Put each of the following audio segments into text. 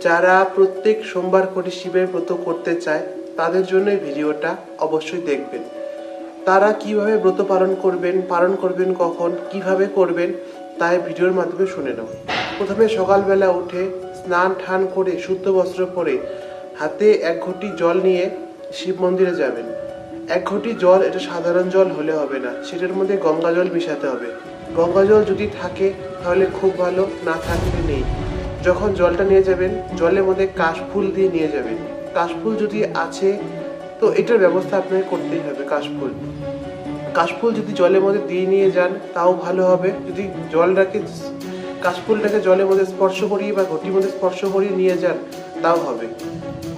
যারা প্রত্যেক সোমবার করে শিবের ব্রত করতে চায় তাদের জন্য এই ভিডিওটা অবশ্যই দেখবেন। তারা কিভাবে ব্রত পালন করবেন কখন, কিভাবে করবেন তাই ভিডিওর মাধ্যমে শুনে নাও। প্রথমে সকালবেলা উঠে স্নান ঠান করে শুদ্ধ বস্ত্র পরে হাতে 1 ঘটি জল নিয়ে শিব মন্দিরে যাবেন। 1 ঘটি জল, এটা সাধারণ জল হলে হবে না, সেটার মধ্যে গঙ্গা জল মিশাতে হবে। গঙ্গা জল যদি থাকে তাহলে খুব ভালো, না থাকলে নেই। যখন জলটা নিয়ে যাবেন, জলের মধ্যে কাশফুল দিয়ে নিয়ে যাবেন। কাশফুল যদি আছে তো এটার ব্যবস্থা আপনাকে করতেই হবে। কাশফুল যদি জলের মধ্যে দিয়ে নিয়ে যান তাও ভালো হবে। যদি কাশফুলটাকে জলের মধ্যে স্পর্শ করিয়ে বা ঘটির মধ্যে স্পর্শ করিয়ে নিয়ে যান তাও হবে।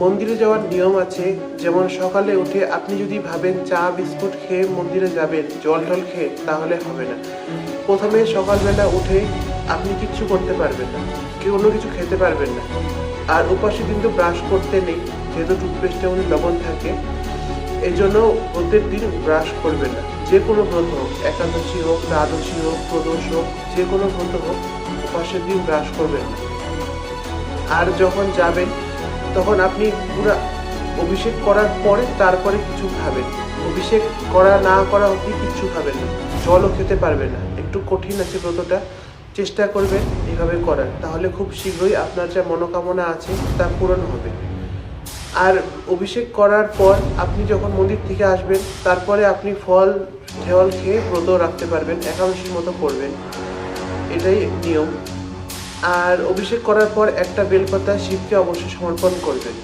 মন্দিরে যাওয়ার নিয়ম আছে, যেমন সকালে উঠে আপনি যদি ভাবেন চা বিস্কুট খেয়ে মন্দিরে যাবেন জল টল খেয়ে, তাহলে হবে না। প্রথমে সকালবেলা উঠে আপনি কিচ্ছু করতে পারবেন না, কোনো কিছু খেতে পারবেন না। আর উপাসে কিন্তু ব্রাশ করতে নেই, যেহেতু টুথপেস্টের মধ্যে লবণ থাকে, এই জন্য ব্রতের দিন ব্রাশ করবেন না। যে কোনো ব্রত হোক, একাদশী হোক, দ্বাদশী হোক, প্রদোষ হোক, যে কোনো ব্রত হোক, উপাসের দিন ব্রাশ করবেন না। আর যখন যাবেন তখন আপনি পুরো অভিষেক করার পরে তারপরে কিছু খাবেন। অভিষেক করা না করা অবধি কিচ্ছু খাবেন না, জলও খেতে পারবেন না। একটু কঠিন আছে ব্রতটা, চেষ্টা করবেন এইভাবে করার, তাহলে খুব শীঘ্রই আপনার যা মনোকামনা আছে তা পূরণ হবে। আর অভিষেক করার পর আপনি যখন মন্দির থেকে আসবেন তারপরে আপনি ফল খেয়ে ব্রত রাখতে পারবেন, একাদশীর মতো করবেন, এটাই নিয়ম। আর অভিষেক করার পর একটা বেলপাতা শিবকে অবশ্যই সমর্পণ করবেন।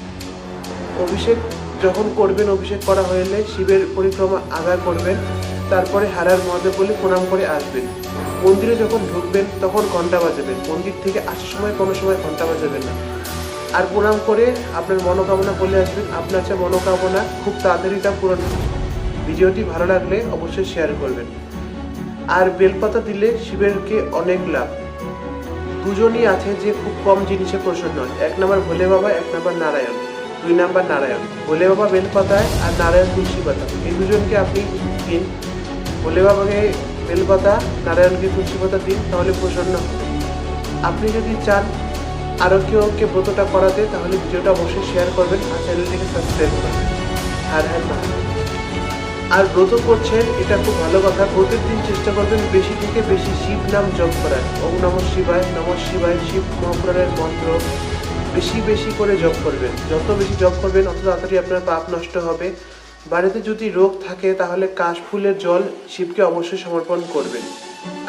অভিষেক যখন করবেন, অভিষেক করা হলে শিবের পরিক্রমা আদায় করবেন, তারপরে হারার মহাদেব বলে প্রণাম করে আসবেন। মন্দিরে যখন ঢুকবেন তখন ঘন্টা বাজাবেন, মন্দির থেকে আসার সময় কোনো সময় ঘন্টা বাজাবেন না। আর প্রণাম করে আপনার মনোকামনা বলে আসবেন, আপনার যে মনোকামনা খুব তাড়াতাড়ি তা পূরণ হবে। ভিডিওটি ভালো লাগলে অবশ্যই শেয়ার করবেন। আর বেলপাতা দিলে শিবেরকে অনেক লাভ। দুজনই আছে যে খুব কম জিনিসে প্রসন্ন হয়, 1 নম্বর ভোলে বাবা, 1 নম্বর নারায়ণ, 2 নম্বর নারায়ণ। ভোলে বাবা বেলপাতায় আর নারায়ণ তুলসী পাতা, এই দুজনকে আপনি দিন। ভোলে বাবাকে বেলপাতা, নারায়ণকে তুলসী পাতা দিন, তাহলে প্রসন্ন হবে। আপনি যদি চান আরও কেউকে ব্রতটা করাতে, তাহলে ভিডিওটা অবশ্যই শেয়ার করবেন আর চ্যানেলটিকে সাবস্ক্রাইব করবেন। হর হর মহাদেব। আর ব্রত করছেন, এটা খুব ভালো কথা। ব্রতের দিন চেষ্টা করবেন বেশি থেকে বেশি শিব নাম জপ করার। ওম নমঃ শিবায়, নমঃ শিবায়, শিব মহাপুরাণের মন্ত্র বেশি বেশি করে জপ করবেন। যত বেশি জপ করবেন অত তাড়াতাড়ি আপনার পাপ নষ্ট হবে। বাড়িতে যদি রোগ থাকে তাহলে কাশফুলের জল শিবকে অবশ্যই সমর্পণ করবেন।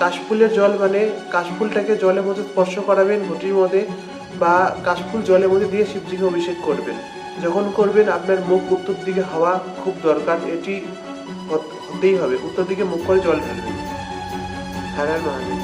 কাশফুলের জল মানে কাশফুলটাকে জলের মধ্যে স্পর্শ করাবেন ঘটির মধ্যে, বা কাশফুল জলের মধ্যে দিয়ে শিবজিকে অভিষেক করবেন। যখন করবেন আপনার মুখ উত্তর দিকে হওয়া খুব দরকার, এটি হতেই হবে। উত্তর দিকে মুখ করে জল ঢালবেন। হর হর মহাদেব।